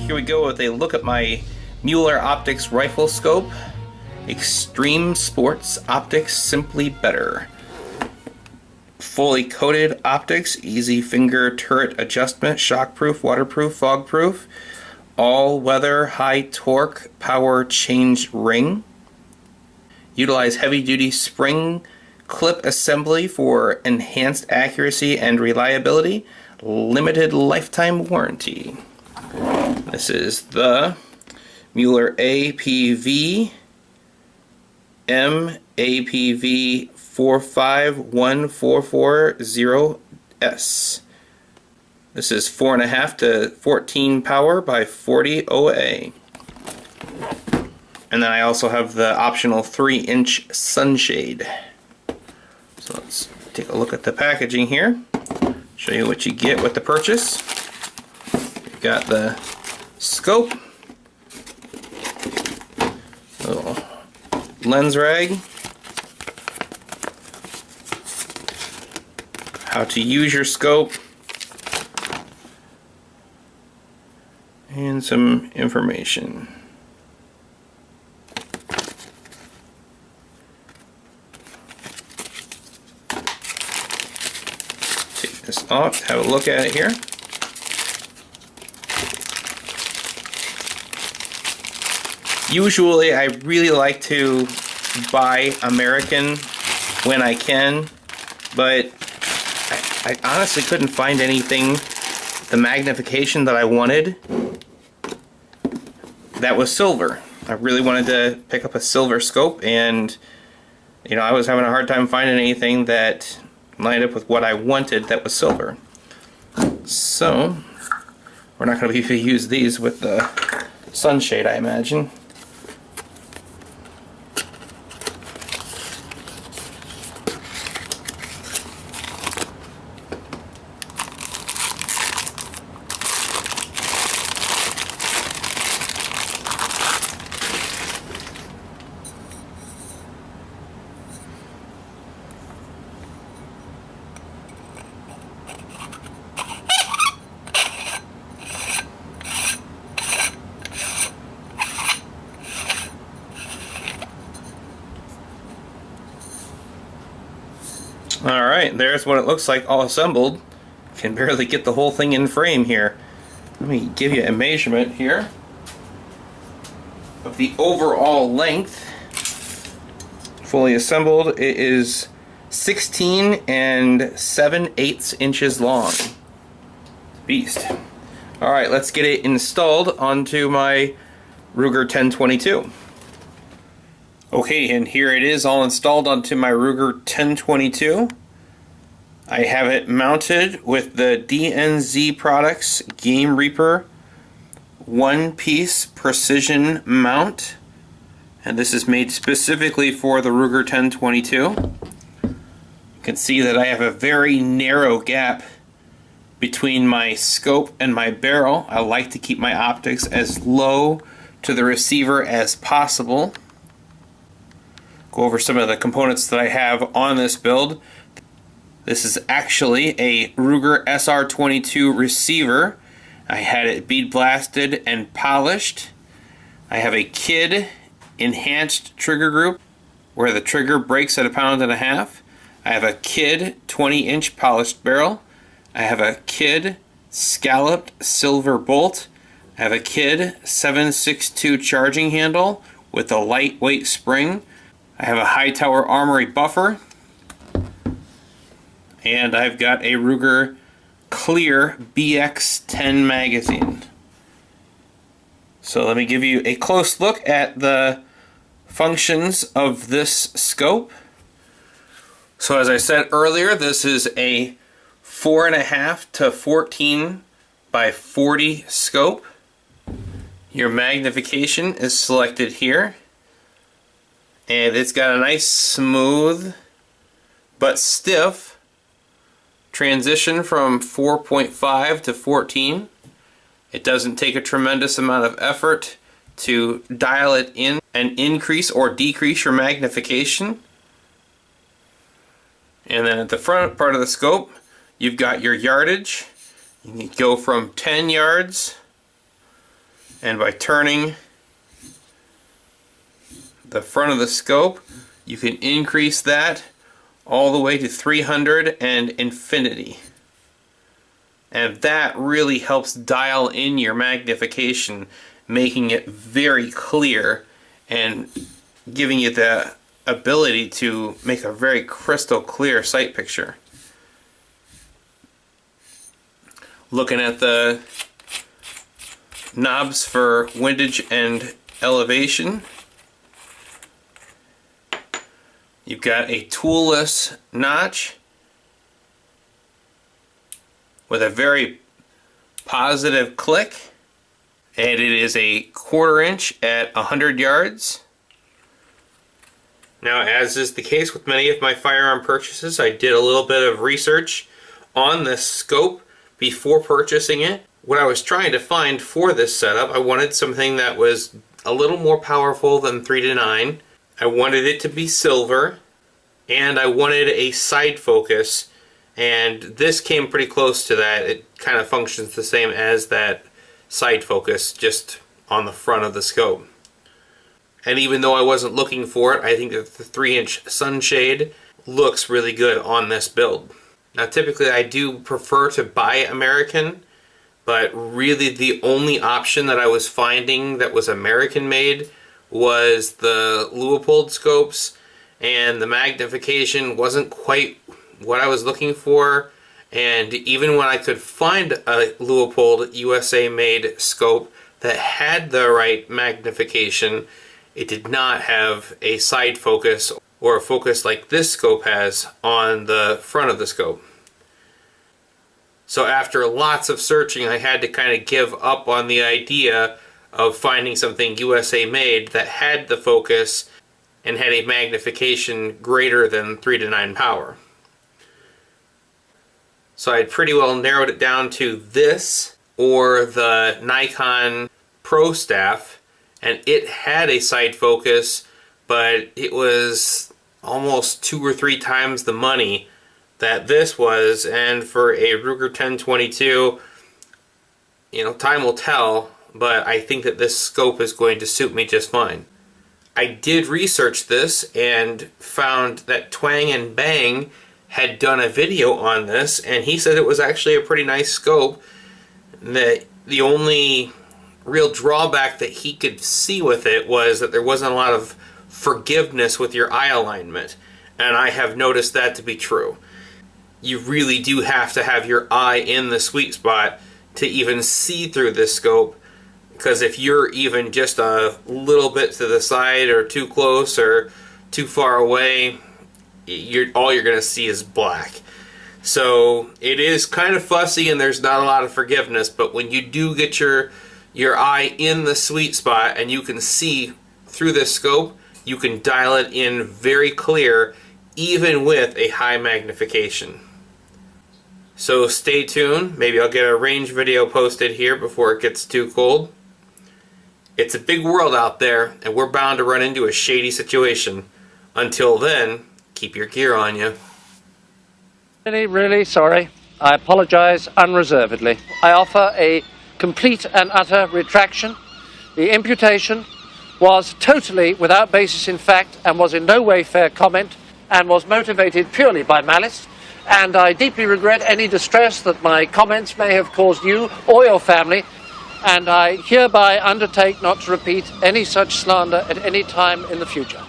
Here we go with a look at my Mueller Optics rifle scope. Extreme Sports Optics, simply better. Fully coated optics, easy finger turret adjustment, shockproof, waterproof, fogproof, all-weather, high torque, power change ring. Utilize heavy-duty spring clip assembly for enhanced accuracy and reliability. Limited lifetime warranty. This is the Mueller APV APV 4.5 1440S. This is 4.5 to 14 power by 40 OA. And then I also have the optional 3-inch sunshade. So let's take a look at the packaging here. Show you what you get with the purchase. You've got the scope, little lens rag, how to use your scope, and some information. Take this off, have a look at it here. Usually I really like to buy American when I can, but I honestly couldn't find anything, the magnification that I wanted, that was silver. I really wanted to pick up a silver scope, and you know, I was having a hard time finding anything that lined up with what I wanted that was silver. So we're not going to be able to use these with the sunshade, I imagine. Alright, there's what it looks like all assembled. Can barely get the whole thing in frame here. Let me give you a measurement here of the overall length. Fully assembled, it is 16 7/8 inches long. Beast. Alright, let's get it installed onto my Ruger 1022. Okay, and here it is all installed onto my Ruger 1022. I have it mounted with the DNZ Products Game Reaper one-piece precision mount, and this is made specifically for the Ruger 1022. You can see that I have a very narrow gap between my scope and my barrel. I like to keep my optics as low to the receiver as possible. Go over some of the components that I have on this build. This is actually a Ruger SR22 receiver. I had it bead blasted and polished. I have a Kidd enhanced trigger group where the trigger breaks at 1.5 pounds. I have a Kidd 20-inch polished barrel. I have a Kidd scalloped silver bolt. I have a Kidd 762 charging handle with a lightweight spring. I have a Hightower Armory buffer, and I've got a Ruger Clear BX10 magazine. So let me give you a close look at the functions of this scope. So as I said earlier, this is a 4.5 to 14 by 40 scope. Your magnification is selected here. And it's got a nice smooth but stiff transition from 4.5 to 14. It doesn't take a tremendous amount of effort to dial it in and increase or decrease your magnification. And then at the front part of the scope, you've got your yardage. You can go from 10 yards And by turning the front of the scope, you can increase that all the way to 300 and infinity. And that really helps dial in your magnification, making it very clear and giving you the ability to make a very crystal clear sight picture. Looking at the knobs for windage and elevation, you've got a toolless notch with a very positive click, and it is a 1/4 inch at 100 yards. Now, as is the case with many of my firearm purchases, I did a little bit of research on this scope before purchasing it. What I was trying to find for this setup, I wanted something that was a little more powerful than 3 to 9. I wanted it to be silver, and I wanted a side focus, and this came pretty close to that. It kind of functions the same as that side focus, just on the front of the scope. And even though I wasn't looking for it, I think that the 3-inch sunshade looks really good on this build. Now, typically I do prefer to buy American, but really the only option that I was finding that was American made was the Leupold scopes, and the magnification wasn't quite what I was looking for. And even when I could find a Leupold USA made scope that had the right magnification, it did not have a side focus or a focus like this scope has on the front of the scope. So after lots of searching, I had to kind of give up on the idea of finding something USA made that had the focus and had a magnification greater than 3 to 9 power. So I pretty well narrowed it down to this or the Nikon Pro Staff, and it had a side focus, but it was almost 2 or 3 times the money that this was. And for a Ruger 1022, you know, time will tell, but I think that this scope is going to suit me just fine. I did research this and found that Twang and Bang had done a video on this, and he said it was actually a pretty nice scope. That the only real drawback that he could see with it was that there wasn't a lot of forgiveness with your eye alignment, and I have noticed that to be true. You really do have to have your eye in the sweet spot to even see through this scope, because if you're even just a little bit to the side or too close or too far away, all you're going to see is black. So it is kind of fussy and there's not a lot of forgiveness, but when you do get your eye in the sweet spot and you can see through this scope, you can dial it in very clear even with a high magnification. So stay tuned. Maybe I'll get a range video posted here before it gets too cold. It's a big world out there, and we're bound to run into a shady situation. Until then, keep your gear on you. Really sorry. I apologize unreservedly. I offer a complete and utter retraction. The imputation was totally without basis in fact and was in no way fair comment and was motivated purely by malice. And I deeply regret any distress that my comments may have caused you or your family, and I hereby undertake not to repeat any such slander at any time in the future.